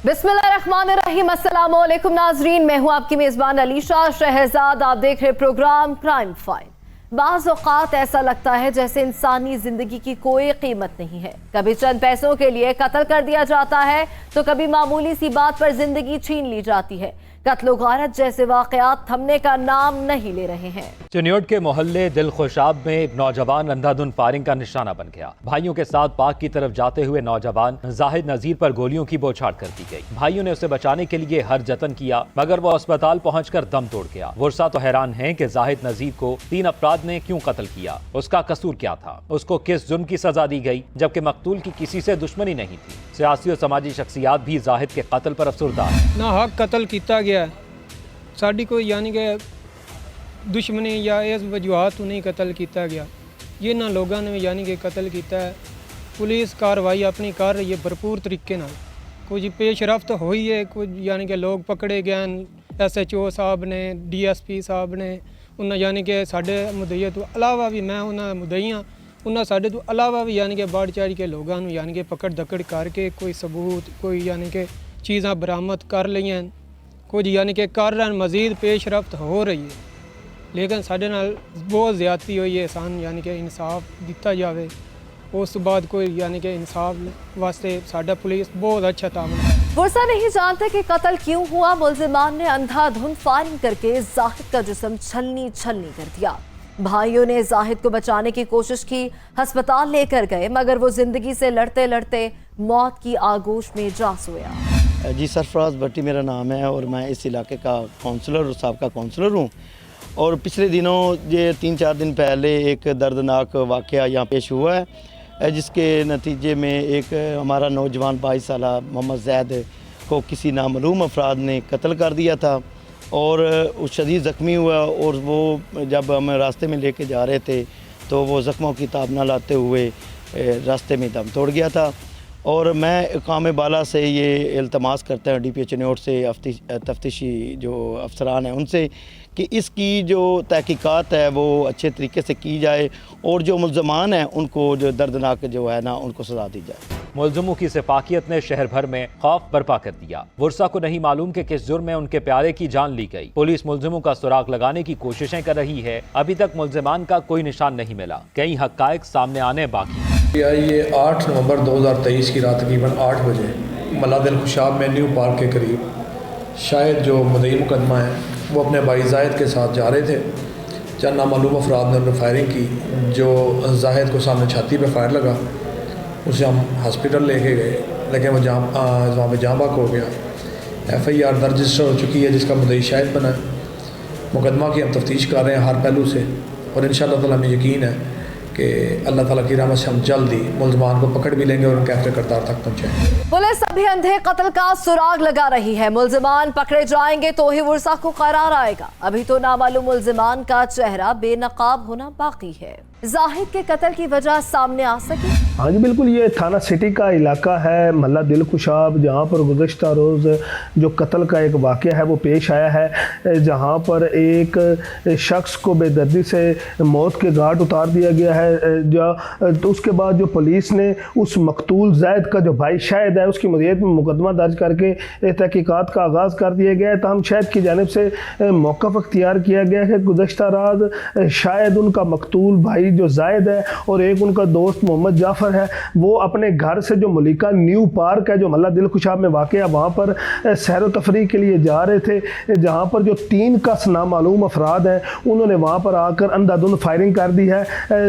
बिस्मिल्लाहिर्रहमानिर्रहीम, अस्सलाम वालेकुम नाजरीन, मैं हूं आपकी मेज़बान अलीशा शहजाद। आप देख रहे प्रोग्राम क्राइम फाइल। बाज़ औक़ात ऐसा लगता है जैसे इंसानी ज़िंदगी की कोई कीमत नहीं है। कभी चंद पैसों के लिए कत्ल कर दिया जाता है तो कभी मामूली सी बात पर ज़िंदगी छीन ली जाती है। कत्ल गारत जैसे वाक़यात थमने का नाम नहीं ले रहे हैं। चिन्योट के मोहल्ले दिल खुशाब में एक नौजवान अंधाधुन फायरिंग का निशाना बन गया। भाइयों के साथ पार्क की तरफ जाते हुए नौजवान जाहिद नजीर पर गोलियों की बौछार कर दी गई। भाइयों ने उसे बचाने के लिए हर जतन किया मगर वो अस्पताल पहुंचकर दम तोड़ गया। वर्षा तो हैरान हैं कि जाहिद नजीर को 3 अपराध ने क्यों कत्ल किया, उसका कसूर क्या था, उसको किस जुर्म की सजा दी गई, जबकि मकतूल की किसी से दुश्मनी नहीं थी। सियासी और समाजी शख्सियात भी जाहिद के कत्ल पर अफसरदा है। ना हक कत्ल किया गया, साड़ी कोई यानी कि दुश्मनी या इस वजूहात तो नहीं कत्ल किया गया। ये ना लोगों ने यानी कि कत्ल किया है। पुलिस कार्रवाई अपनी कर रही है भरपूर तरीके नाल। कुछ पेशरफ्त हुई है, कुछ यानी कि लोग पकड़े गए। SHO साहब ने, DSP साहब ने, उन्हें यानी कि साढ़े मुदईया तो अलावा भी मैं उन्होंने मुदई हाँ, उन्हें साढ़े तो अलावा भी यानी कि बढ़ चढ़ के लोगों यानी कि पकड़ दकड़ करके कोई सबूत कोई यानी कि चीज़ां बरामद कर ली हैं। कुछ यानी कि कर रहे हैं, मज़ीद पेशरफ्त हो रही है, लेकिन साढ़े नाल बहुत ज़्यादती हुई है। सान यानी कि इंसाफ दिता जाए, उस बाद कोई यानी कि इंसाफ वास्ते साडा पुलिस बहुत अच्छा तामन है। वर्षा नहीं जानते कि कत्ल क्यों हुआ। मुल्जिमान ने अंधाधुन फायरिंग करके जाहिद का जिस्म छलनी छलनी कर दिया। भाइयों ने जाहिद को बचाने की कोशिश की, अस्पताल लेकर गए मगर वो जिंदगी से लड़ते लड़ते मौत की आगोश में जा सोया। जी, सरफराज भट्टी मेरा नाम है और मैं इस इलाके का काउंसलर और साबका काउंसलर हूँ। और पिछले दिनों ये 3-4 दिन पहले एक दर्दनाक वाक़या यहाँ पेश हुआ है, जिसके नतीजे में एक हमारा नौजवान 22 साला मोहम्मद ज़ैद को किसी नामालूम अफराद ने कत्ल कर दिया था और उस शदीद ज़ख्मी हुआ। और वो जब हम रास्ते में लेके जा रहे थे तो वो ज़ख्मों की ताब न लाते हुए रास्ते में दम तोड़ गया था। और मैं काम बाला से ये इल्तमास करता हूँ DPO चिन्योट से, तफ्तीशी जो अफसरान हैं उनसे, कि इसकी जो तहकीकात है वो अच्छे तरीके से की जाए और जो मुल्ज़मान हैं उनको जो दर्दनाक जो है ना उनको सज़ा दी जाए। मुल्ज़िमों की सिफाकियत ने शहर भर में खौफ बर्पा कर दिया। वर्षा को नहीं मालूम कि किस जुर्म में उनके प्यारे की जान ली गई। पुलिस मुल्ज़िमों का सुराग लगाने की कोशिशें कर रही है। अभी तक मुल्ज़िमान का कोई निशान नहीं मिला। कई हक़ाइक़ सामने आने बाकी। ये 8 नवंबर 2023 की रात तकरीबन 8 बजे मल्ला दिल खुशाब में न्यू पार्क के करीब शायद जो मुदई मुकदमा है वो अपने भाई जाहिद के साथ जा रहे थे। चंद नामालूम अफराद ने उन्हें फायरिंग की, जो जाहिद को सामने छाती पे फायर लगा। उसे हम हॉस्पिटल लेके गए, लेकिन वो वहाँ पे जाँ बाक हो गया। FIR दर्ज रजिस्टर हो चुकी है जिसका मुदई शाहिद बना है। मुकदमा की हम तफ्तीश कर रहे हैं हर पहलू से और इंशाअल्लाह ताला हमें यकीन है कि अल्लाह ताला की रहमत से हम जल्द ही मुल्ज़िमान को पकड़ भी लेंगे और उनके आखिरी किरदार तक पहुँचेंगे। पुलिस अभी अंधे कत्ल का सुराग लगा रही है। मुल्ज़िमान पकड़े जाएंगे तो ही वर्षा को करार आएगा। अभी तो नामालूम मुल्ज़िमान का चेहरा बेनकाब होना बाकी है। जाहिद के कत्ल की वजह सामने आ सकी? हाँ जी बिल्कुल, ये थाना सिटी का इलाका है मल्ला दिल खुशाब, जहाँ पर गुज़श्ता रोज़ जो कत्ल का एक वाक़या है वो पेश आया है, जहाँ पर एक शख्स को बेदर्दी से मौत के घाट उतार दिया गया है। तो उसके बाद जो पुलिस ने उस मकतूल ज़ैद का जो भाई शाहिद है उसकी मदीयत में मुकदमा दर्ज करके तहकीकात का आगाज़ कर दिया गया है। तमाम शाहिद की जानिब से मौक़िफ़ अख्तियार किया गया है। गुज़श्ता रात शायद उनका मकतूल भाई जो जायद है और एक उनका दोस्त मोहम्मद जाफ़र है, वो अपने घर से जो मलिका न्यू पार्क है जो मल्ला दिल खुशाब में वाक़ है वहाँ पर सैर व तफरीह के लिए जा रहे थे, जहाँ पर जो 3 का नामालूम अफराद हैं उन्होंने वहाँ पर आकर अंधाधुंध फायरिंग कर दी है,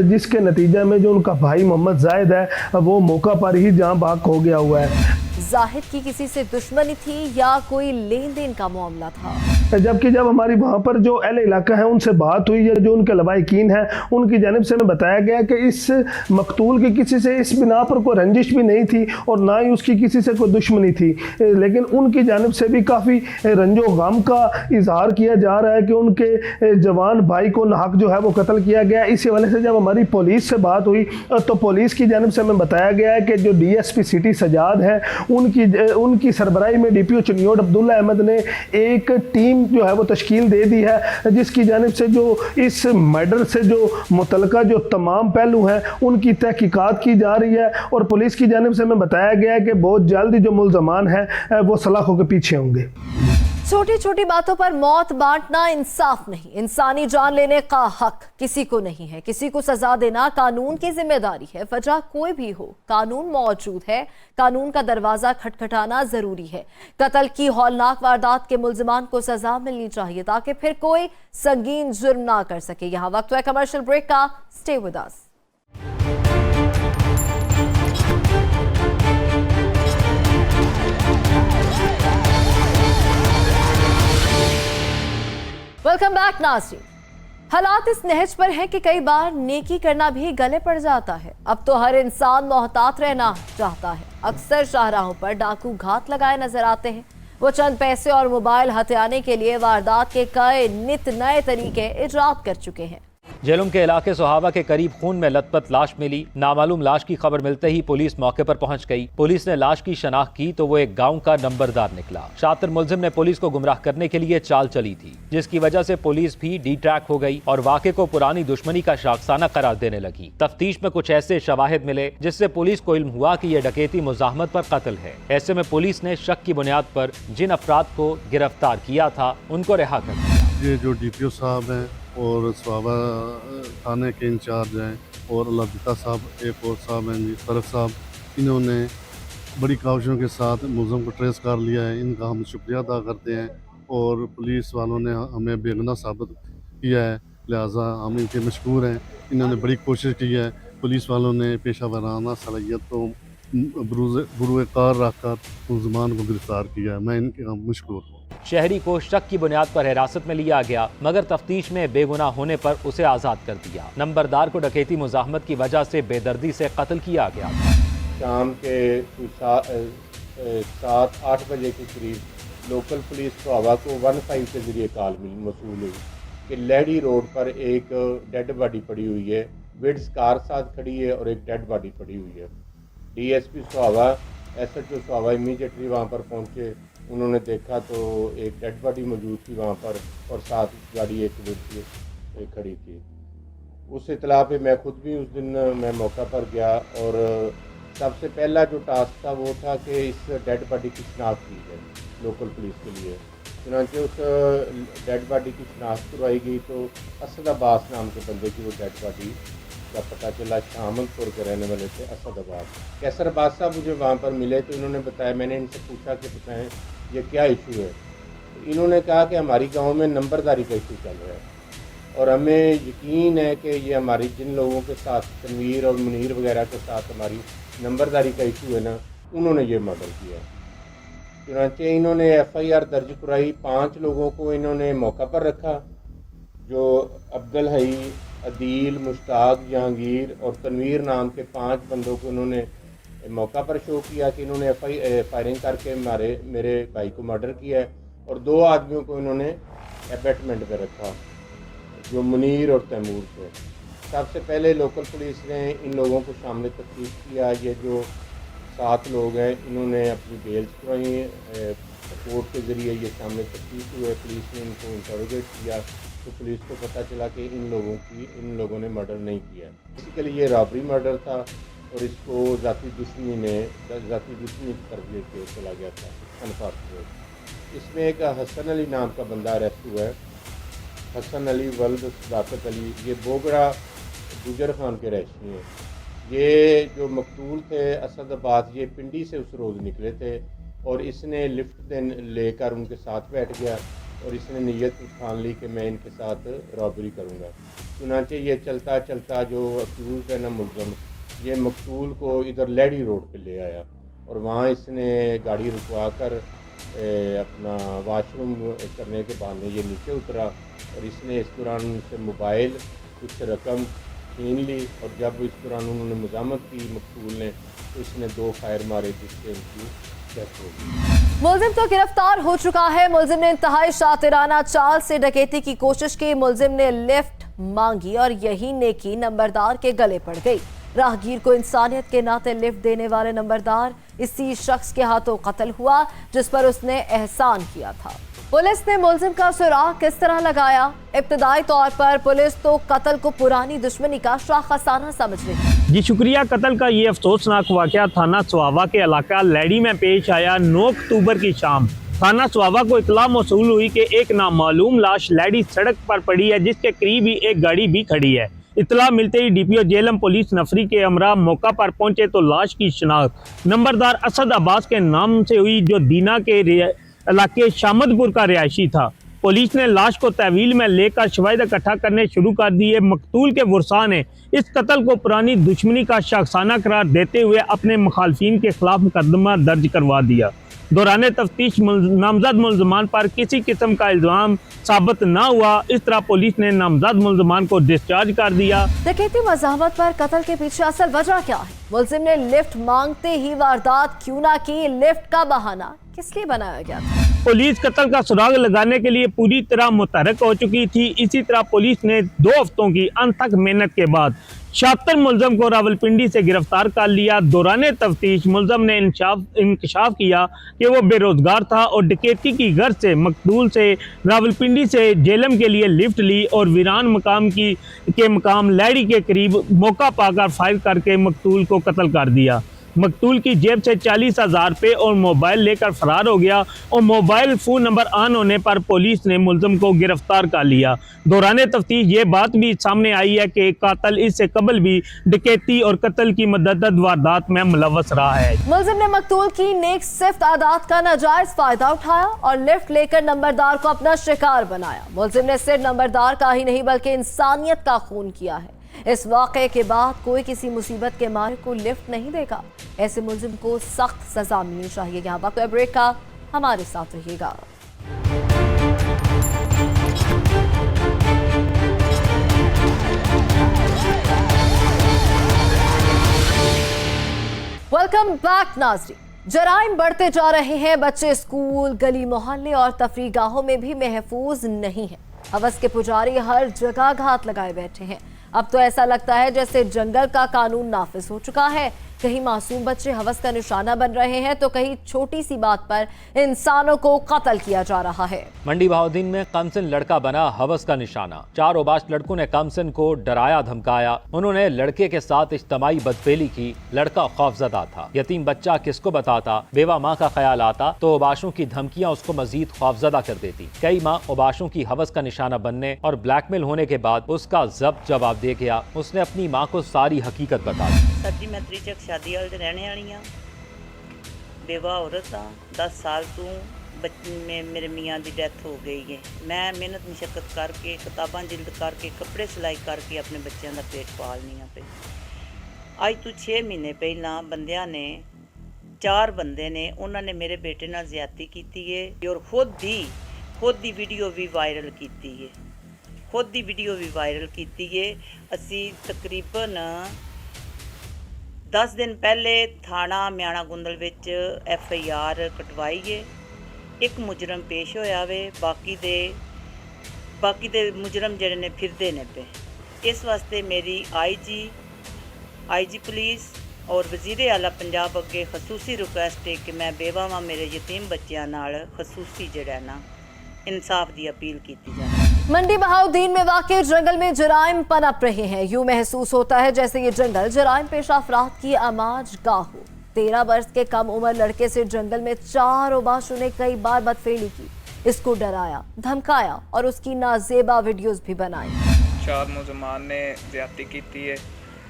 जिसके नतीजे में जो उनका भाई मोहम्मद जायद है वो मौका पर ही जाँ बाक हो गया हुआ है। जाहिद की किसी से दुश्मनी थी या कोई लेन देन का मामला था? जबकि जब हमारी वहाँ पर जो अहले इलाका है उनसे बात हुई है, जो उनके लवाहिकीन हैं उनकी जानिब से हमें बताया गया कि इस मकतूल की किसी से इस बिना पर कोई रंजिश भी नहीं थी और ना ही उसकी किसी से कोई दुश्मनी थी, लेकिन उनकी जानिब से भी काफ़ी रंजो गम का इजहार किया जा रहा है कि उनके जवान भाई को नाहक जो है वो कत्ल किया गया। इसी वजह से जब हमारी पुलिस से बात हुई तो पुलिस की जानिब से हमें बताया गया है कि जो DSP सिटी सजाद है उनकी सरबराही में DPO चिन्योट अब्दुल्ला अहमद ने एक टीम टीम जो है वो तश्कील दे दी है, जिसकी जानिब से जो इस मर्डर से जो मुतलका जो तमाम पहलू हैं उनकी तहकीकात की जा रही है। और पुलिस की जानिब से हमें बताया गया है कि बहुत जल्द जो मुल्ज़मान हैं वो सलाखों के पीछे होंगे। छोटी छोटी बातों पर मौत बांटना इंसाफ नहीं, इंसानी जान लेने का हक किसी को नहीं है। किसी को सजा देना कानून की जिम्मेदारी है। वजह कोई भी हो, कानून मौजूद है, कानून का दरवाजा खटखटाना जरूरी है। कत्ल की हौलनाक वारदात के मुल्जिमान को सजा मिलनी चाहिए ताकि फिर कोई संगीन जुर्म ना कर सके। यहाँ वक्त है कमर्शियल ब्रेक का, stay with us. Welcome back नाज़रीन। हालात इस नहज पर है कि कई बार नेकी करना भी गले पड़ जाता है। अब तो हर इंसान मोहतात रहना चाहता है। अक्सर शाहराहों पर डाकू घात लगाए नजर आते हैं। वो चंद पैसे और मोबाइल हथियाने के लिए वारदात के कई नित नए तरीके इजाद कर चुके हैं। जेलुम के इलाके सोहावा के करीब खून में लथपथ लाश मिली। नामालूम लाश की खबर मिलते ही पुलिस मौके पर पहुंच गई। पुलिस ने लाश की शनाख्त की तो वो एक गांव का नंबरदार निकला। शातिर मुलजिम ने पुलिस को गुमराह करने के लिए चाल चली थी, जिसकी वजह से पुलिस भी डी ट्रैक हो गई और वाक़े को पुरानी दुश्मनी का शाखसाना करार देने लगी। तफ्तीश में कुछ ऐसे शवाहिद मिले जिससे पुलिस को इल्म हुआ कि यह डकैती मुज़ाहमत पर कत्ल है। ऐसे में पुलिस ने शक की बुनियाद पर जिन अफराद को गिरफ्तार किया था उनको रिहा कर दिया। ये जो DPO साहब हैं और स्वाबा थाने के इंचार्ज हैं और अल्लाह साहब एक और साहब हैं जी फरक साहब, इन्होंने बड़ी काविशों के साथ मुलज़म को ट्रेस कर लिया है। इनका हम शुक्रिया अदा करते हैं और पुलिस वालों ने हमें बेगुनाह साबित किया है, लिहाजा हम इनके मशकूर हैं। इन्होंने बड़ी कोशिश की है। पुलिस वालों ने पेशा वराना सलाहियत को बुरुए कार रख कर मुलज़मान को गिरफ्तार किया है। मैं इनके मशकूर हूँ। शहरी को शक की बुनियाद पर हिरासत में लिया गया, मगर तफ्तीश में बेगुनाह होने पर उसे आज़ाद कर दिया। नंबरदार को डकैती मुज़ाहमत की वजह से बेदर्दी से कत्ल किया गया। शाम के 7-8 बजे के करीब लोकल पुलिस को हवा को 15 के ज़रिए कॉल मौसूल हुई कि लहड़ी रोड पर एक डेड बॉडी पड़ी हुई है। विड्स कार साथ खड़ी है और एक डेड बॉडी पड़ी हुई है। DSP Sohawa, SHO Sohawa immediately वहाँ पर पहुँचे। उन्होंने देखा तो एक डेड बॉडी मौजूद थी वहाँ पर और साथ गाड़ी एक खड़ी थी। उस इतला पे मैं खुद भी उस दिन मैं मौका पर गया और सबसे पहला जो टास्क था वो था कि इस डेड बॉडी की शनाख्त की जाए लोकल पुलिस के लिए। चुनांचे उस डेड बॉडी की शनाख्त करवाई गई तो असद अब्बास नाम के बंदे की वो डेड बॉडी का पता चला। शामलपुर के रहने वाले थे असद अब्बास। कैसर अब्बास साहब मुझे वहाँ पर मिले तो इन्होंने बताया, मैंने इनसे पूछा कि बताएं ये क्या इशू है। तो इन्होंने कहा कि हमारी गांव में नंबरदारी का इशू चल रहा है और हमें यकीन है कि ये हमारी जिन लोगों के साथ तनवीर और मुनीर वगैरह के साथ हमारी नंबरदारी का इशू है ना, उन्होंने ये मर्डर किया। चुनांचे इन्होंने FIR दर्ज कराई। 5 लोगों को इन्होंने मौका पर रखा, जो अब्दुल हई, अदील, मुश्ताक, जहांगीर और तनवीर नाम के 5 बंदों को इन्होंने मौका पर शो किया कि इन्होंने फायरिंग करके मेरे भाई को मर्डर किया है। और 2 आदमियों को इन्होंने एबेटमेंट पे रखा, जो मुनीर और तैमूर थे। सबसे पहले लोकल पुलिस ने इन लोगों को सामने तफ्तीश किया। ये जो 7 लोग हैं इन्होंने अपनी बेल्स करवाई, कोर्ट के ज़रिए ये सामने तफ्तीश हुए। पुलिस ने इनको इंटरोगेट किया तो पुलिस को पता चला कि इन लोगों ने मर्डर नहीं किया। बेसिकली ये रॉबरी मर्डर था और इसको ज़ाती दुश्मनी कर लेके चला गया था अनफॉर्चुनेट। इसमें एक हसन अली नाम का बंदा अरेस्ट हुआ है। हसन अली वल्द सदाकत अली, ये बोगड़ा गुजर खान के रहशी हैं। ये जो मकतूल थे असद अब्बास, ये पिंडी से उस रोज़ निकले थे और इसने लिफ्ट लेकर उनके साथ बैठ गया और इसने नीयत ठान ली कि मैं इनके साथ रॉबरी करूँगा। चुनांचे ये चलता चलता जो अक्यूज़ है ना मुलज़म, ये मकतूल को इधर लहड़ी रोड पे ले आया और वहाँ इसने गाड़ी रुकवा कर अपना वाशरूम करने के बहाने ये नीचे उतरा और इसने इस दौरान उनसे मोबाइल, कुछ रकम छीन ली और जब इस दौरान उन्होंने मुज़ामत की मकतूल ने तो इसने 2 फायर मारे जिससे उनकी डेथ हो गई। मुलजिम तो गिरफ्तार हो चुका है। मुलजिम ने इंतहाई शातिराना चाल से डकैती की कोशिश की। मुलजिम ने लिफ्ट मांगी और यही नेकी नंबरदार के गले पड़ गई। राहगीर को इंसानियत के नाते लिफ्ट देने वाले नंबरदार इसी शख्स के हाथों कत्ल हुआ जिस पर उसने एहसान किया था। पुलिस ने मुलजिम का सुराग किस तरह लगाया? इब्तदाई तौर पर पुलिस तो कत्ल को पुरानी दुश्मनी का शाखसाना समझ रही है। जी शुक्रिया। कत्ल का ये अफसोसनाक वाक़या थाना स्वावा के इलाका लैडी में पेश आया। 9 अक्टूबर की शाम थाना स्वावा को इतला मौसूल हुई कि एक नामालूम लाश लैडी सड़क पर पड़ी है, जिसके करीब ही एक गाड़ी भी खड़ी है। इतला मिलते ही डीपीओ जेलम पुलिस नफरी के हमरा मौका पर पहुंचे तो लाश की शिनाख्त नंबरदार असद अब्बास के नाम से हुई, जो दीना के इलाके शामदपुर का रिहायशी था। पुलिस ने लाश को तहवील में लेकर शवाहिद इकट्ठा करने शुरू कर दिए। मकतूल के वर्सा ने इस कत्ल को पुरानी दुश्मनी का शाखसाना करार देते हुए अपने मुखालफिन के खिलाफ मुकदमा दर्ज करवा दिया। दौरान तफ्तीश नामजद मुलजमान पर किसी किस्म का इल्ज़ाम साबित न हुआ। इस तरह पुलिस ने नामजद मुलजमान को डिस्चार्ज कर दिया। डकैती मज़ाहमत पर कत्ल के पीछे असल वजह क्या है? मुलजिम ने लिफ्ट मांगते ही वारदात क्यों ना की? लिफ्ट का बहाना किस लिए बनाया गया था? पुलिस कत्ल का सुराग लगाने के लिए पूरी तरह मुतहरक हो चुकी थी। इसी तरह पुलिस ने 2 हफ्तों की अनथक मेहनत के बाद 76 मुलजम को रावलपिंडी से गिरफ्तार कर लिया। दौरान तफ्तीश मुलजम ने इंकशाफ किया कि वो बेरोजगार था और डकैती की गर्ज से मकतूल से रावलपिंडी से जेलम के लिए लिफ्ट ली और वीरान मकाम लैडी के करीब मौका पाकर फायर करके मकतूल को कत्ल कर दिया। मकतूल की जेब से 40,000 रुपये और मोबाइल लेकर फरार हो गया और मोबाइल फ़ोन नंबर ऑन होने पर पुलिस ने मुलजम को गिरफ्तार कर लिया। दौरान तफ्तीश ये बात भी सामने आई है कि कातिल इससे कबल भी डकैती और कत्ल की मतअद्दिद वारदात में मुलव्वस रहा है। मुलजिम ने मकतूल की नेक सिफ्त आदात का नाजायज फायदा उठाया और लिफ्ट लेकर नंबरदार को अपना शिकार बनाया। मुलजिम ने सिर्फ नंबरदार का ही नहीं बल्कि इंसानियत का खून किया है। इस वाक़े के बाद कोई किसी मुसीबत के मारे को लिफ्ट नहीं देगा। ऐसे मुलजिम को सख्त सजा मिलनी चाहिए। यहाँ वक्त ब्रेक का, हमारे साथ रहिएगा। वेलकम बैक नाज़रीन। जराइम बढ़ते जा रहे हैं। बच्चे स्कूल, गली मोहल्ले और तफरीह गाहों में भी महफूज नहीं है। हवस के पुजारी हर जगह घात लगाए बैठे हैं। अब तो ऐसा लगता है जैसे जंगल का कानून नाफिज हो चुका है। कहीं मासूम बच्चे हवस का निशाना बन रहे हैं तो कहीं छोटी सी बात पर इंसानों को कत्ल किया जा रहा है। मंडी बहाउद्दीन में कमसिन लड़का बना हवस का निशाना। 4 ओबाश लड़कों ने कमसिन को डराया धमकाया। उन्होंने लड़के के साथ इज्तमाई बदफेली की। लड़का खौफजदा था। यतीम बच्चा किसको बताता? बेवा माँ का ख्याल आता तो ओबाशों की धमकियां उसको मजीद खौफजदा कर देती। कई माँ ओबाशों की हवस का निशाना बनने और ब्लैकमेल होने के बाद उसका जब्त जवाब दे गया। उसने अपनी माँ को सारी हकीकत बता दी। सर जी मैं त्रिचक शादी वाले रहने वाली हाँ, बेवा औरत हाँ। 10 साल तू में मेरे मियाँ की डेथ हो गई है। मैं मेहनत मशक्कत करके किताबां जिल्द करके कपड़े सिलाई करके अपने बच्चों का पेट पालनी पे। अज तू 6 महीने पहला बंदियां ने 4 बंदे ने उन्होंने मेरे बेटे नाल ज़्यादती की है और खुद दी वीडियो भी वायरल की है। खुद दी वीडियो भी वायरल की है। असी तकरीबन 10 दिन पहले थाना म्याणा गुंदल विच FIR कटवाई है। एक मुजरम पेश होया वे, बाकी दे मुजरम जिहड़े ने फिरदे ने पे। इस वास्ते मेरी IG पुलिस और वज़ीर आला पंजाब अगे खसूसी रिक्वेस्ट है कि मैं बेवावां मेरे यतीम बच्चों नाल खसूसी जिहड़ा ना इंसाफ की अपील की जाए। मंडी बहाउद्दीन में वाक़े जंगल में जराइम पनप रहे हैं। यूं महसूस होता है जैसे ये जंगल जराइम पेशा अफराद की आमाज गाह हो। 13 वर्ष के कम उम्र लड़के से जंगल में 4 ओबाशों ने कई बार बदफेली की। इसको डराया, धमकाया और उसकी नाजेबा वीडियोस भी बनाई। 4 मुलजमान ने ज्यादती की है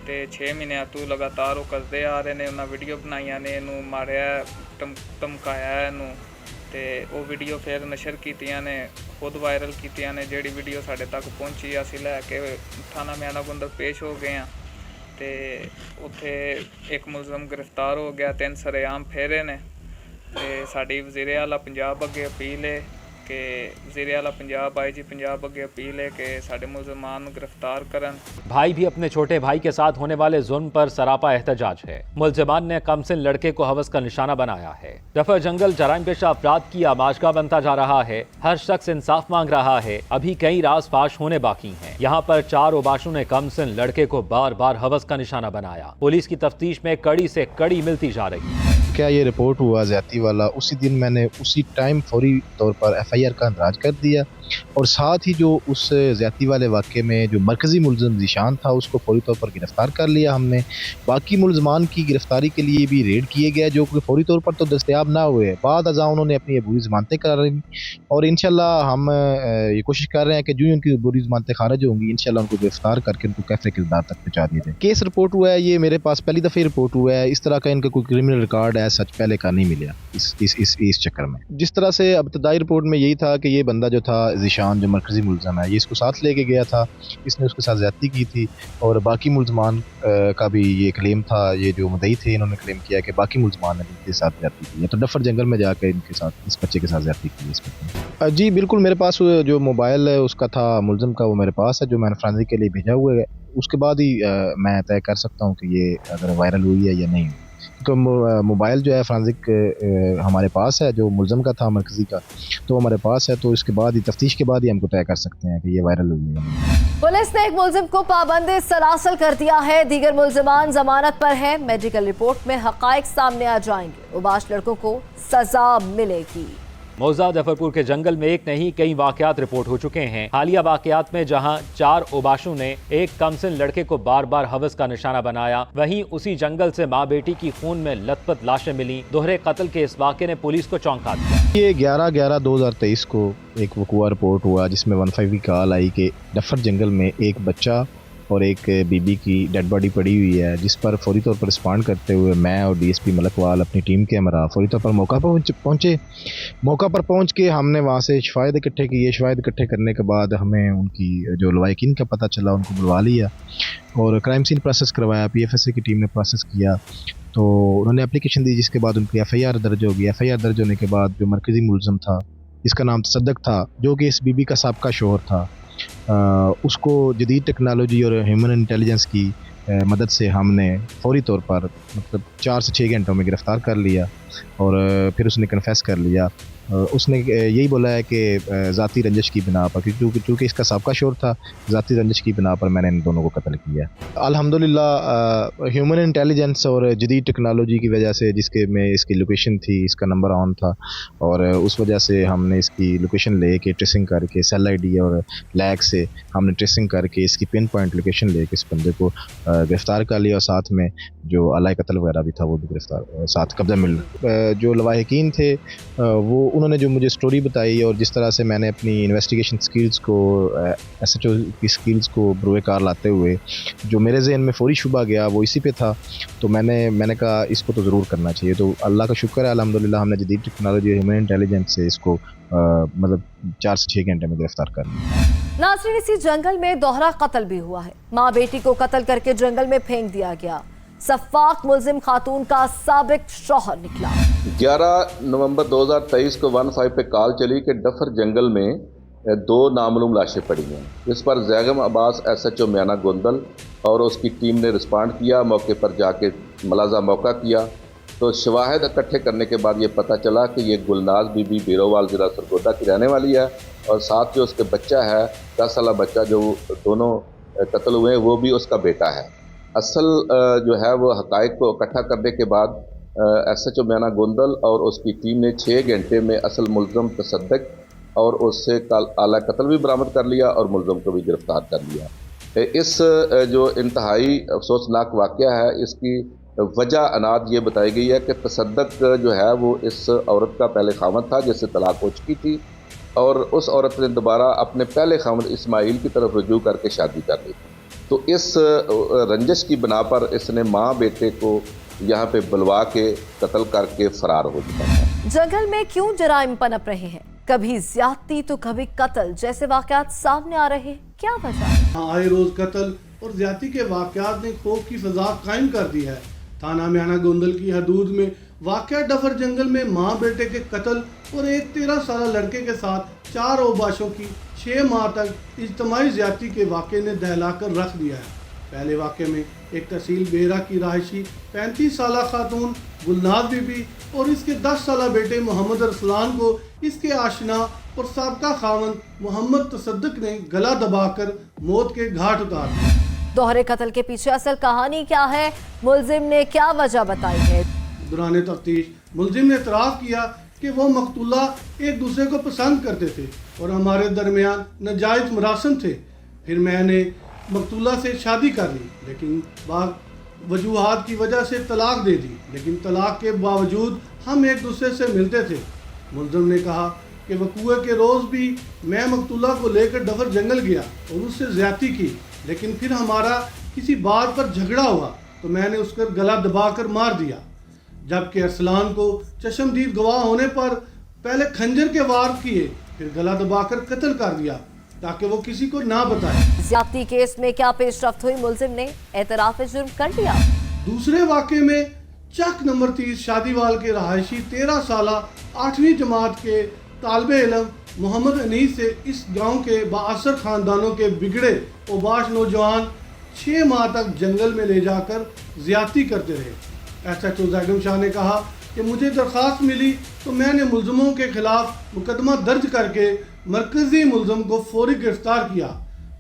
ते 6 महीने तू लगातार वो करते आ रहे ने। उन्हें वीडियो बनाइया ने, इनू मारिया, धमकाया इनू ते वो वीडियो फिर नशर कीतियां ने, खुद वायरल कीतियां ने। जिहड़ी वीडियो साडे तक पहुंची असी लैके थाना म्याणा गुंदल पेश हो गए हैं ते उत्थे एक मुलजम गिरफ्तार हो गया। 3 सरेआम फेरे ने ते साडी वज़ीर आला पंजाब अगे अपील है कि वज़ीर आला पंजाब IG पंजाब अगे अपील है कि साडे मुलजमान गिरफ्तार करन। भाई भी अपने छोटे भाई के साथ होने वाले जुल्म पर सरापा एहतजाज है। मुलजमान ने कमसिन लड़के को हवस का निशाना बनाया है। रफा जंगल जराइम पेशा अफराद की आमाजगाह बनता जा रहा है। हर शख्स इंसाफ मांग रहा है। अभी कई राज फाश होने बाकी हैं। यहाँ पर 4 ओबाशों ने कमसिन लड़के को बार बार हवस का निशाना बनाया। पुलिस की तफ्तीश में कड़ी से कड़ी मिलती जा रही है। वाक़या ये रिपोर्ट हुआ ज़्यादती वाला, उसी दिन मैंने उसी टाइम फौरी तौर पर FIR का इंदराज कर दिया और साथ ही जो उस ज़्यादती वाले वाक़े में जो मरकज़ी मुलज़िम ज़ीशान था उसको फौरी तौर पर गिरफ़्तार कर लिया हमने। बाकी मुलज़मान की गिरफ़्तारी के लिए भी रेड किए गए जो कि फौरी तौर पर तो दस्तयाब ना हुए, बाद अज़ा उन्होंने अपनी अबूरी ज़मानतें करार ली और इंशाल्लाह हम ये कोशिश कर रहे हैं कि जो ही उनकी अबूरी ज़मानतें खारिज होंगी इंशाल्लाह उनको गिरफ़्तार करके उनको कैफ़े किरदार तक पहुँचा दिया जाए। केस रिपोर्ट हुआ है, ये मेरे पास पहली दफ़े रिपोर्ट हुआ है, इस तरह का इनका कोई क्रिमिनल रिकॉर्ड है सच पहले का नहीं मिला इस चक्कर में। जिस तरह से इब्तदाई रिपोर्ट में यही था कि ये बंदा जो था ज़ीशान जो मरकज़ी मुलज़म है ये इसको साथ लेके गया था, इसने उसके साथ ज़्यादती की थी और बाकी मुलज़मान का भी ये क्लेम था, ये जो मुद्दई थे इन्होंने क्लेम किया कि बाकी मुलज़मान ने इनके साथ ज़्यादती की है, तो डफर जंगल में जाकर इनके साथ इस बच्चे के साथ ज़्यादती की है। जी बिल्कुल, मेरे पास जो मोबाइल है उसका था मुलज़म का, वो मेरे पास है जो मैंने फॉरेंसिक के लिए भेजा हुआ है, उसके बाद ही मैं तय कर सकता हूँ कि ये अगर वायरल हुई है या नहीं। तो मोबाइल जो है फॉरेंसिक हमारे पास है, जो मुलज़म का था मरकज़ी का, तो हमारे पास है, तो इसके बाद ही तफ्तीश के बाद ही हमको तय कर सकते हैं कि ये वायरल हुई है। पुलिस ने एक मुलजिम को पाबंद सलासल कर दिया है, दीगर मुलजमान जमानत पर हैं। मेडिकल रिपोर्ट में हकाइक सामने आ जाएंगे, उबाश लड़कों को सजा मिलेगी। मौजा जफरपुर के जंगल में एक नहीं कई वाकयात रिपोर्ट हो चुके हैं। हालिया वाकयात में जहां 4 उबाशों ने एक कमसिन लड़के को बार बार हवस का निशाना बनाया, वहीं उसी जंगल से माँ बेटी की खून में लथपथ लाशें मिली। दोहरे कत्ल के इस वाक़े ने पुलिस को चौंका दिया। ये 11/11/2023 को एक वकूआ रिपोर्ट हुआ जिसमें 15 की कॉल आई कि डफर जंगल में एक बच्चा और एक बीबी की डेड बॉडी पड़ी हुई है, जिस पर फौरी तौर पर रिस्पॉन्ड करते हुए मैं और DSP मलकवाल अपनी टीम के हमरा फौरी तौर पर मौका पर पहुँचे। मौका पर पहुँच के हमने वहाँ से शवाहिद इकट्ठे किए। शवाहिद इकट्ठे करने के बाद हमें उनकी जो लवाहिकीन का पता चला, उनको बुलवा लिया और क्राइम सीन प्रोसेस करवाया। PFSA की टीम ने प्रोसेस किया तो उन्होंने एप्लीकेशन दी, जिसके बाद उनकी FIR दर्ज होगी। FIR दर्ज होने के बाद जो मरकज़ी मुलज़म था जिसका नाम तसद्दुक़ था, जो कि इस बीबी का साबका शौहर था, उसको जदीद टेक्नोलॉजी और ह्यूमन इंटेलिजेंस की मदद से हमने फौरी तौर पर मतलब 4 से 6 घंटों में गिरफ़्तार कर लिया और फिर उसने कन्फेस कर लिया। उसने यही बोला है कि ज़ाती रंजिश की बिना पर, क्योंकि इसका साबका शौहर था, ज़ाती रंजिश की बिना पर मैंने इन दोनों को कत्ल किया। अल्हम्दुलिल्लाह ह्यूमन इंटेलिजेंस और जदीद टेक्नोलॉजी की वजह से, जिसके में इसकी लोकेशन थी, इसका नंबर ऑन था और उस वजह से हमने इसकी लोकेशन ले के ट्रेसिंग करके सेल ID और लैग से हमने ट्रेसिंग करके इसकी पिन पॉइंट लोकेशन ले के इस बंदे को गिरफ़्तार कर लिया और साथ में जो अलाय कत्ल वगैरह भी था वो भी गिरफ़्तार साथ कब्जा मिल। जो लवाहिकीन थे वो उन्होंने जो मुझे स्टोरी बताई और जिस तरह से मैंने अपनी इन्वेस्टिगेशन स्किल्स को SHO की स्किल्स को बरूए कार लाते हुए जो मेरे जहन में फौरी शुबा गया वो इसी पे था, तो मैंने कहा इसको तो ज़रूर करना चाहिए। तो अल्लाह का शुक्र है, अल्हम्दुलिल्लाह हमने जदीद टेक्नोलॉजी ह्यूमन इंटेलिजेंस से इसको मतलब 4 से 6 घंटे में गिरफ्तार कर लिया। नाज़रीन, इसी जंगल में दोहरा कत्ल भी हुआ है। माँ बेटी को कत्ल करके जंगल में फेंक दिया गया। सफ़ाक मुलजिम खातून का साबिक शौहर निकला। 11 नवंबर 2023 को 15 पे कॉल चली कि डफर जंगल में 2 नामालूम लाशें पड़ी हैं। इस पर जैगम अब्बास SHO म्याना गोंदल और उसकी टीम ने रिस्पॉन्ड किया। मौके पर जाके मुलाजा मौका किया तो शवाहिद इकट्ठे करने के बाद ये पता चला कि ये गुलनाज बीबी बीरोवाल ज़िला सरगोदा की रहने वाली है और साथ जो उसके बच्चा है 10 साल बच्चा जो दोनों कत्ल हुए हैं वो भी उसका बेटा है। असल जो है वो हक़ाइक़ को इकट्ठा करने के बाद SHO म्याना गोंदल और उसकी टीम ने 6 घंटे में असल मुलज़म तसद्दुक़ और उससे आला कत्ल भी बरामद कर लिया और मुलज़म को भी गिरफ़्तार कर लिया। इस जो इंतहाई अफसोसनाक वाक़या है, इसकी वजह अनाद ये बताई गई है कि तसद्दुक़ जो है वो इस औरत का पहले खामद था जिससे तलाक हो चुकी थी और उस औरत ने दोबारा अपने पहले खामद इस्माइल की तरफ रुजू करके शादी कर ली। तो इस रंजिश की बिना पर इसने माँ बेटे को यहाँ पे बुलवा के कत्ल करके फरार हो गया। जंगल में क्यों जराइम पनप रहे हैं? कभी ज्यादती तो कभी कत्ल जैसे वाकयात सामने आ रहे हैं, क्या वजह? आए रोज कत्ल और ज्यादती के वाकयात ने खौफ की फजा कायम कर दी है। थाना म्याना गोंदल की हदूद में वाक़या डफर जंगल में माँ बेटे के कत्ल और एक 13 साल लड़के के साथ 4 ओबाशों की 6 माह तक इज्तमाई ज्यादती के वाक़े ने दहला कर रख दिया है। पहले वाक़े में एक तहसील बेहरा की रहायशी 35 साल खातून गुलनाज बीबी और इसके 10 साल बेटे मोहम्मद अरसलान को इसके आशना और साबका खावंद मोहम्मद तसद्दुक़ ने गला दबाकर मौत के घाट उतार दिया। दोहरे कत्ल के पीछे असल कहानी क्या है? मुलजिम ने क्या वजह बताई है? दौरान तफ्तीश मुलजिम ने इतराफ़ किया कि वो मकतूला एक दूसरे को पसंद करते थे और हमारे दरमियान नाजायज़ मरासम थे। फिर मैंने मकतूला से शादी कर ली, लेकिन बाद वजूहात की वजह से तलाक दे दी, लेकिन तलाक के बावजूद हम एक दूसरे से मिलते थे। मुलजिम ने कहा कि वकूए के रोज़ भी मैं मकतूला को लेकर डफर जंगल गया और उससे ज़्यादती की, लेकिन फिर हमारा किसी बात पर झगड़ा हुआ तो मैंने उसका गला दबाकर मार दिया, जबकि अरसलान को चश्मदीद गवाह होने पर पहले खंजर के वार किए, फिर गला दबाकर कत्ल कर दिया ताकि वो किसी को ना बताए। ज्यादती केस में क्या पेशरफ्त हुई, मुलजिम ने एतराफ़ जुर्म कर लिया। दूसरे वाक़े में चक नंबर 30 शादीवाल के रहायशी 13 साला 8वीं जमात के तालिब इल्म मोहम्मद अनीस से इस गांव के बाअसर ख़ानदानों के बिगड़े ओबाश नौजवान 6 माह तक जंगल में ले जाकर ज़्यादती करते रहे। SHO ज़ैगम शाह ने कहा कि मुझे दरख्वास्त मिली तो मैंने मुलज़िमों के ख़िलाफ़ मुकदमा दर्ज करके मरकज़ी मुलज़िम को फौरी गिरफ़्तार किया।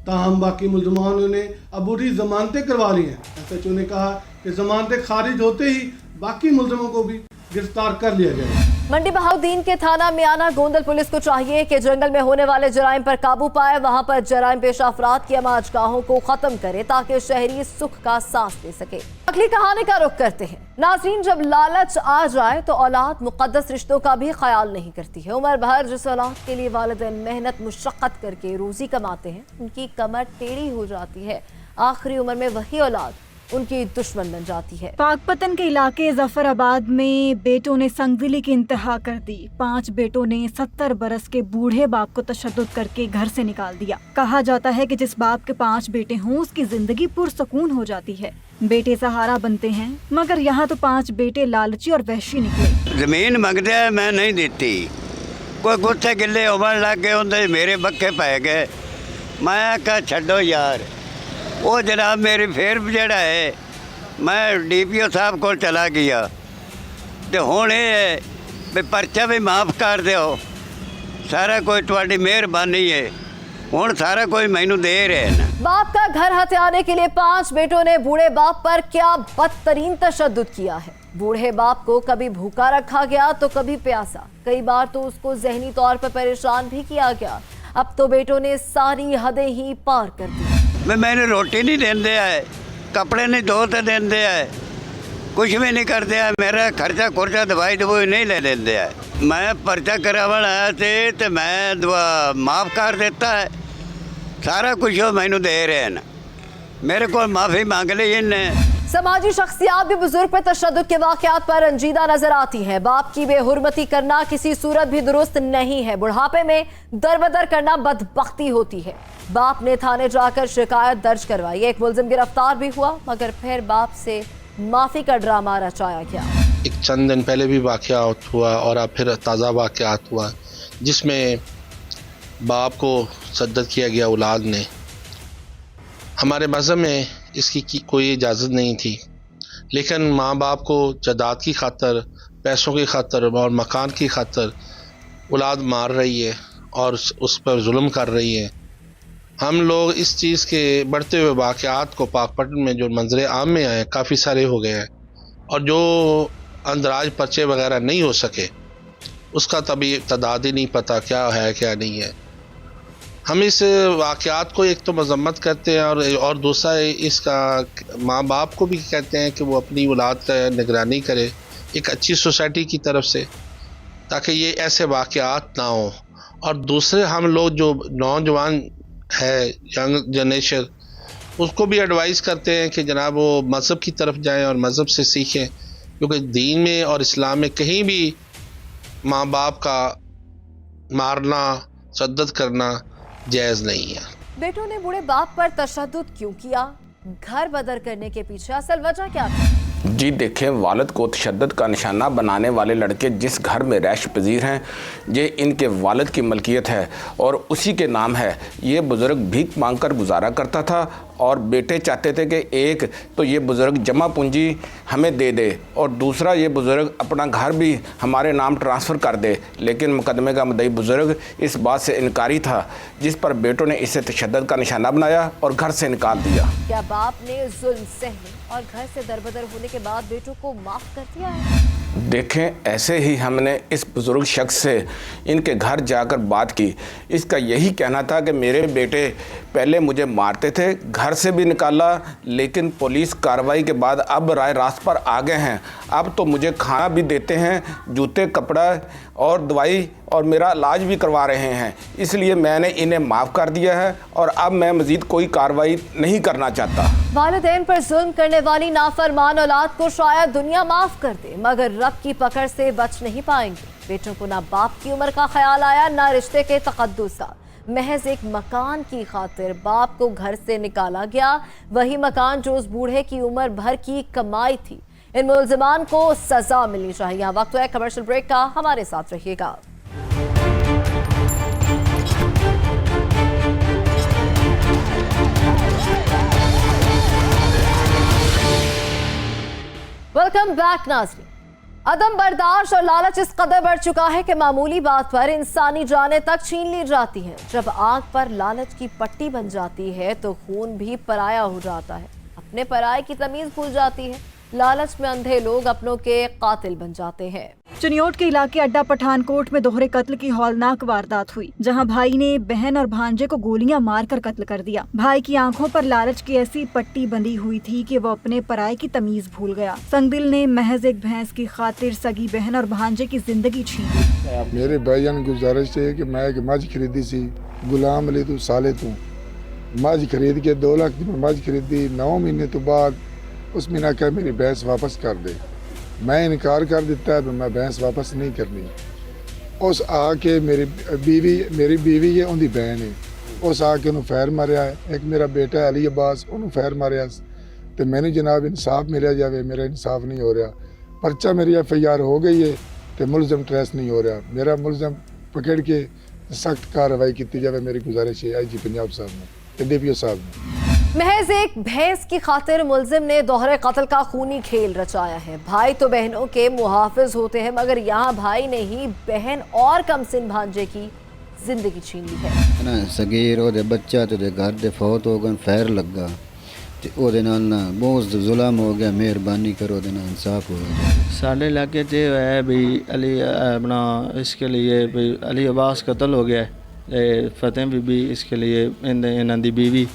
ताहम बाकी मुलज़मानों ने अबूरी ज़मानतें करवा ली हैं। SHO ने कहा कि ज़मानतें खारिज होते ही बाकी मुलज़िमों को भी गिरफ्तार कर लिया जाए। मंडी बहाउद्दीन के थाना मियाना गोंदल पुलिस को चाहिए कि जंगल में होने वाले जराइम पर काबू पाए, वहां पर जराइम पेशा अफराद की अमाजगाहों को खत्म करे ताकि शहरी सुख का सांस ले सके। अगली कहानी का रुख करते हैं। नाज़रीन, जब लालच आ जाए तो औलाद मुक़द्दस रिश्तों का भी ख्याल नहीं करती है। उम्र भर जिस औलाद के लिए वालिदैन मेहनत मुशक्क़त करके रोजी कमाते हैं, उनकी कमर टेढ़ी हो जाती है। आखिरी उम्र में वही औलाद उनकी दुश्मन बन जाती है। पाकपतन के इलाके जफराबाद में बेटों ने संगदिली की इंतहा कर दी। 5 बेटों ने 70 बरस के बूढ़े बाप को तशद्दुद करके घर से निकाल दिया। कहा जाता है कि जिस बाप के 5 बेटे हों उसकी जिंदगी पुरसकून हो जाती है। बेटे सहारा बनते हैं, मगर यहाँ तो 5 बेटे लालची और वहशी निकले। जमीन मंगते हैं, मैं नहीं देती। कोई गुस्से गिले उमड़ लग गए, उनके मेरे बक्के पै गए। मैं कहा छड्डो यार, वो जनाब मेरी फिर जड़ा है, मैं DPO साहब को चला गया तो हुण ये भी परचा भी माफ़ कर दो, सारा कोई तुहाडी मेहरबानी है, हुण सारा कोई मैनू दे रहे हैं। बाप का घर हथियाने के लिए 5 बेटों ने बूढ़े बाप पर क्या बदतरीन तशद्दुद किया है। बूढ़े बाप को कभी भूखा रखा गया तो कभी प्यासा, कई बार तो उसको ज़हनी तौर पर परेशान भी किया गया। अब तो बेटों ने सारी हदें ही पार कर दी। मैंने रोटी नहीं देंदे है, कपड़े नहीं धोते देंदे है, कुछ भी नहीं करते है, मेरा खर्चा खुर्चा दवाई दवाई नहीं ले देंदे है। मैं पर्चा करावन आया थे तो मैं दुआ माफ़ कर देता है, सारा कुछ वो मैनू दे रहे हैं, मेरे को माफ़ी मांग ली इन्हें। समाजी शख्सियात भी बुजुर्ग पर तशद्दुद के वाक़यात पर रंजीदा नजर आती हैं। बाप की बेहुरमती करना किसी सूरत भी दुरुस्त नहीं है। बुढ़ापे में दरबदर करना बदबख्ती होती है। बाप ने थाने जाकर शिकायत दर्ज करवाई, एक मुलजिम गिरफ्तार भी हुआ, मगर फिर बाप से माफ़ी का ड्रामा रचाया गया। एक चंद दिन पहले भी वाक़यात हुआ और अब फिर ताज़ा वाक़यात हुआ जिसमें बाप को सद्दत किया गया औलाद ने। हमारे मज़हब में इसकी कोई इजाज़त नहीं थी, लेकिन माँ बाप को जायदाद की खातर, पैसों की खातर और मकान की खातर औलाद मार रही है और उस पर जुल्म कर रही है। हम लोग इस चीज़ के बढ़ते हुए वाक़यात को पाकपटन में जो मंजर आम में आए काफ़ी सारे हो गए हैं और जो अंदराज पर्चे वगैरह नहीं हो सके उसका तभी तादाद ही नहीं पता क्या है क्या नहीं है। हम इस वाक़यात को एक तो मजम्मत करते हैं और दूसरा इसका माँ बाप को भी कहते हैं कि वो अपनी औलाद का निगरानी करे एक अच्छी सोसाइटी की तरफ से, ताकि ये ऐसे वाक़यात ना हो। और दूसरे हम लोग जो नौजवान है, यंग जनरेशन, उसको भी एडवाइस करते हैं कि जनाब वो मज़हब की तरफ जाएं और मज़हब से सीखें, क्योंकि दीन में और इस्लाम में कहीं भी माँ बाप का मारना, सद्दत करना जायज़ नहीं है। बेटों ने बूढ़े बाप पर तशद्दुद क्यों किया? घर बदर करने के पीछे असल वजह क्या थी? जी देखें, वालिद को तशद्दुद का निशाना बनाने वाले लड़के जिस घर में रैश पजीर हैं, ये इनके वालिद की मलकियत है और उसी के नाम है। ये बुज़ुर्ग भीख मांगकर गुजारा करता था और बेटे चाहते थे कि एक तो ये बुज़ुर्ग जमा पूंजी हमें दे दे और दूसरा ये बुज़ुर्ग अपना घर भी हमारे नाम ट्रांसफ़र कर दे, लेकिन मुकदमे का मुद्दई बुज़ुर्ग इस बात से इनकारी था, जिस पर बेटों ने इसे तशद्दुद का निशाना बनाया और घर से निकाल दिया। क्या बाप ने जुल्म सहने और घर से दरबदर होने के बाद बेटों को माफ़ कर दिया है? देखें, ऐसे ही हमने इस बुज़ुर्ग शख्स से इनके घर जाकर बात की। इसका यही कहना था कि मेरे बेटे पहले मुझे मारते थे, घर से भी निकाला, लेकिन पुलिस कार्रवाई के बाद अब राय रास्त पर आ गए हैं। अब तो मुझे खाना भी देते हैं, जूते, कपड़ा और दवाई और मेरा इलाज भी करवा रहे हैं। इसलिए मैंने इन्हें माफ़ कर दिया है और अब मैं मज़ीद कोई कार्रवाई नहीं करना चाहता। वालिदैन पर जुल्म करने वाली नाफरमान औलाद को शायद दुनिया माफ कर दे, मगर रब की पकड़ से बच नहीं पाएंगे। बेटों को ना बाप की उम्र का ख्याल आया, ना रिश्ते के तकद्दुसात। महज एक मकान की खातिर बाप को घर से निकाला गया, वही मकान जो उस बूढ़े की उम्र भर की कमाई थी। इन मुल्जिमान को सजा मिलनी चाहिए। यहाँ वक्त है कमर्शियल ब्रेक का, हमारे साथ रहिएगा। वेलकम बैक नाज़रीन। अदम बर्दाश्त और लालच इस कदर बढ़ चुका है कि मामूली बात पर इंसानी जानें तक छीन ली जाती हैं। जब आंख पर लालच की पट्टी बन जाती है तो खून भी पराया हो जाता है, अपने पराये की तमीज भूल जाती है। लालच में अंधे लोग अपनों के कातिल बन जाते हैं। चिन्योट के इलाके अड्डा पठानकोट में दोहरे कत्ल की हौलनाक वारदात हुई, जहां भाई ने बहन और भांजे को गोलियां मारकर कत्ल कर दिया। भाई की आंखों पर लालच की ऐसी पट्टी बंधी हुई थी कि वो अपने पराये की तमीज भूल गया। संगदिल ने महज एक भैंस की खातिर सगी बहन और भांजे की जिंदगी छीन ली। मेरे भाईजान की गुजारिश है कि मैं एक मझ खरीदी सी, गुलाम अली तू साले तू, मझ खरीद के 2 लाख की मझ खरीदी। 9 महीने तो बाद उसमें ना कहा मेरी भैंस वापस कर दे। मैं इनकार कर देता है, मैं भैंस वापस नहीं करनी। उस आके मेरी बीवी है, उनकी बहन है, उस आके उन्होंने फैर मारिया है। एक मेरा बेटा है अली अब्बास, उन्होंने फैर मारिया। तो मैंने जनाब इंसाफ मिलिया जाए, मेरा इंसाफ नहीं हो रहा। पर्चा मेरी FIR हो गई है तो मुलजम ट्रेस नहीं हो रहा। मेरा मुलजम पकड़ के सख्त कार्रवाई की जाए, मेरी गुजारिश है IG पंजाब साहब ने, DPO साहब ने। महज एक भैंस की खातिर मुलजिम ने दोहरे कत्ल का खूनी खेल रचाया है। भाई तो बहनों के मुहाफिज होते हैं, मगर यहाँ भाई ने ही बहन और कमसिन भांजे की जिंदगी छीन ली है ना। सगीर ओदे बच्चा तो दे घर दे फौत हो गए, फैर लगा ते ओदे नाल ना बहुत जुल्म हो गया। मेहरबानी करो, ओदे नाल इंसाफ हो जाए। साढ़े इलाके ते है भी अली अपना इसके लिए भी अली अब्बास कत्ल हो गया है। फतेह बीबी इसके लिए इन्हां दी बीवी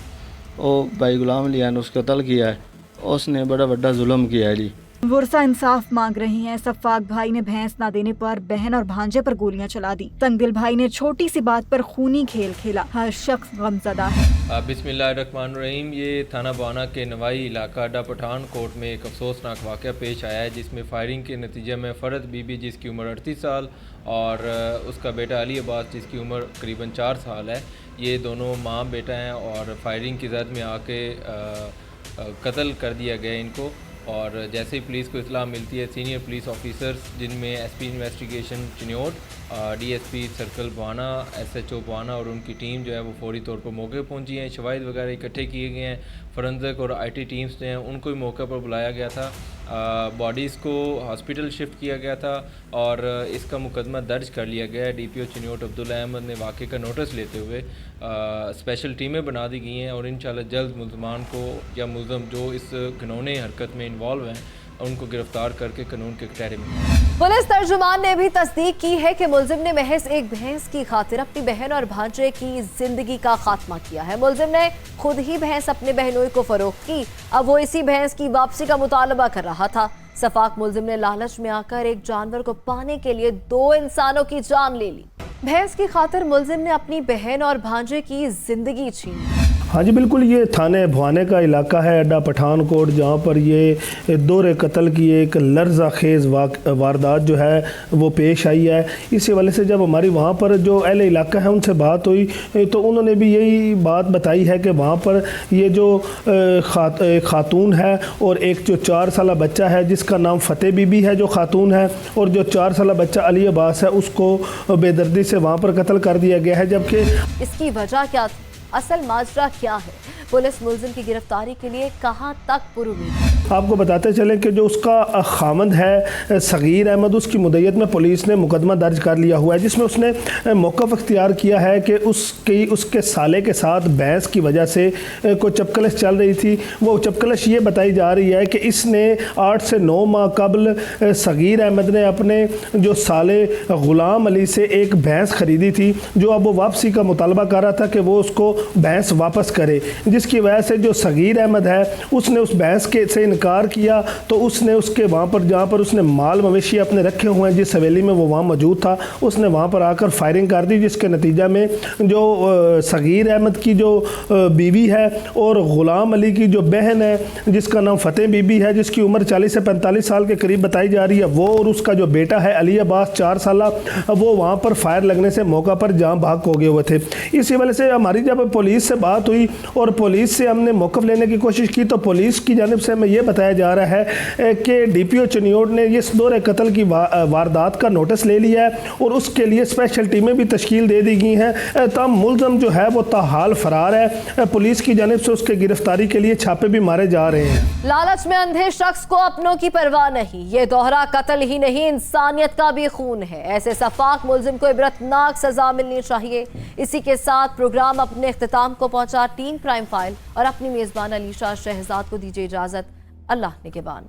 ओ भाई गुलाम अली ने उसका कत्ल किया है। उसने बड़ा बड़ा जुल्म किया है जी। वर्षा इंसाफ मांग रही हैं। सफाक भाई ने भैंस ना देने पर बहन और भांजे पर गोलियां चला दी। तंगदिल भाई ने छोटी सी बात पर खूनी खेल खेला। हर शख्स गमज़दा है। बिस्मिल्लाहिर्रहमानिर्रहीम। ये थाना बाना के नवाई इलाका अड्डा पठानकोट में एक अफसोसनाक वाक़या पेश आया है, जिसमें फायरिंग के नतीजे में फ़रद बीबी जिसकी उम्र 38 साल और उसका बेटा अली अब्बास जिसकी उम्र करीबन 4 साल है, ये दोनों माँ बेटा हैं और फायरिंग की जद में आके कत्ल कर दिया गया इनको। और जैसे ही पुलिस को इत्तला मिलती है, सीनियर पुलिस ऑफिसर्स जिनमें SP investigation Chiniot, DSP circle बाना, SHO बाना और उनकी टीम जो है वो फौरी तौर पर मौके पर पहुंची हैं। शवाहिद वगैरह इकट्ठे किए गए हैं। फॉरेंसिक और IT टीम्स जो हैं उनको भी मौके पर बुलाया गया था। बॉडीज़ को हॉस्पिटल शिफ्ट किया गया था और इसका मुकदमा दर्ज कर लिया गया है। DPO चिन्योट अब्दुल अहमद ने वाक़े का नोटिस लेते हुए स्पेशल टीमें बना दी गई हैं और इंशाल्लाह जल्द मुल्ज़मान को या मुल्ज़म जो इस घिनौने हरकत में इन्वॉल्व हैं उनको गिरफ्तार करके कानून के कटहरे में। पुलिस तर्जुमान ने भी तस्दीक की है कि मुलजिम ने महज एक भैंस की खातिर अपनी बहन और भांजे की जिंदगी का खात्मा किया है। मुलजिम ने खुद ही भैंस अपने बहनोई को फरोख्त की, अब वो इसी भैंस की वापसी का मुतालबा कर रहा था। सफाक मुलजिम ने लालच में आकर एक जानवर को पाने के लिए 2 इंसानों की जान ले ली। भैंस की खातिर मुलजिम ने अपनी बहन और भांजे की जिंदगी छीन ली। हाँ जी बिल्कुल, ये थाने भवाने का इलाका है अड्डा पठानकोट, जहाँ पर ये दोहरे कत्ल की एक लर्ज़ा खेज़ वारदात जो है वो पेश आई है। इस हवाले से जब हमारी वहाँ पर जो अहले इलाका है उनसे बात हुई तो उन्होंने भी यही बात बताई है कि वहाँ पर ये जो खातून है और एक जो 4 साल बच्चा है जिसका नाम फतेह बीबी है जो खातून है, और जो 4 साल बच्चा अली अब्बास है उसको बेदर्दी से वहाँ पर कत्ल कर दिया गया है। जबकि इसकी वजह क्या थी, असल माजरा क्या है, पुलिस मुलजिम की गिरफ्तारी के लिए कहां तक पुरुमीद है। आपको बताते चलें कि जो उसका खामंद है सगीर अहमद, उसकी मुद्दत में पुलिस ने मुकदमा दर्ज कर लिया हुआ है, जिसमें उसने मौक़िफ़ इख्तियार किया है कि उसके साले के साथ बहस की वजह से कोई चपकलश चल रही थी। वो चपकलश ये बताई जा रही है कि इसने 8 से 9 माह कबल सगीर अहमद ने अपने जो साले ग़ुलाम अली से एक भैंस ख़रीदी थी, जो अब वो वापसी का मुतालबा कर रहा था कि वो उसको भैंस वापस करे, जिसकी वजह से जो सगीर अहमद है उसने उस भैंस के से इनकार किया। तो उसने उसके वहाँ पर जहाँ पर उसने माल मवेशी अपने रखे हुए हैं, जिस हवेली में वो वहाँ मौजूद था, उसने वहाँ पर आकर फायरिंग कर दी, जिसके नतीजा में जो सगीर अहमद की जो बीवी है और ग़ुलाम अली की जो बहन है, जिसका नाम फ़तेह बीबी है, जिसकी उम्र 40 से 45 साल के करीब बताई जा रही है, वो और उसका जो बेटा है अली अब्बास 4 साल, वो वहाँ पर फायर लगने से मौका पर जान भाग हो गए हुए थे। इसी वजह से हमारी जब पुलिस से बात हुई और पुलिस से हमने मौक़िफ़ लेने की कोशिश की, तो पुलिस की जानिब से हमें ये बताया जा रहा है कि DPO चिन्योट ने इस दौरे कत्ल की वारदात का नोटिस ले लिया है और उसके लिए स्पेशल टीमें भी तश्कील दे दी गई हैं। तब मुलज़म जो है वो ताहाल फरार है। पुलिस की जानिब से उसके गिरफ्तारी के लिए छापे भी मारे जा रहे हैं। लालच में अंधे शख्स को अपनों की परवाह नहीं, ये दोहरा कत्ल ही नहीं, इंसानियत का भी खून है। ऐसे सफाक मुलजिम को इबरतनाक सजा मिलनी चाहिए। इसी के साथ प्रोग्राम अपने इख्तिताम को पहुंचा। टीम क्राइम फाइल और अपनी मेज़बान अलीशा शहजाद को दीजिए इजाज़त। अल्लाह निगहबान।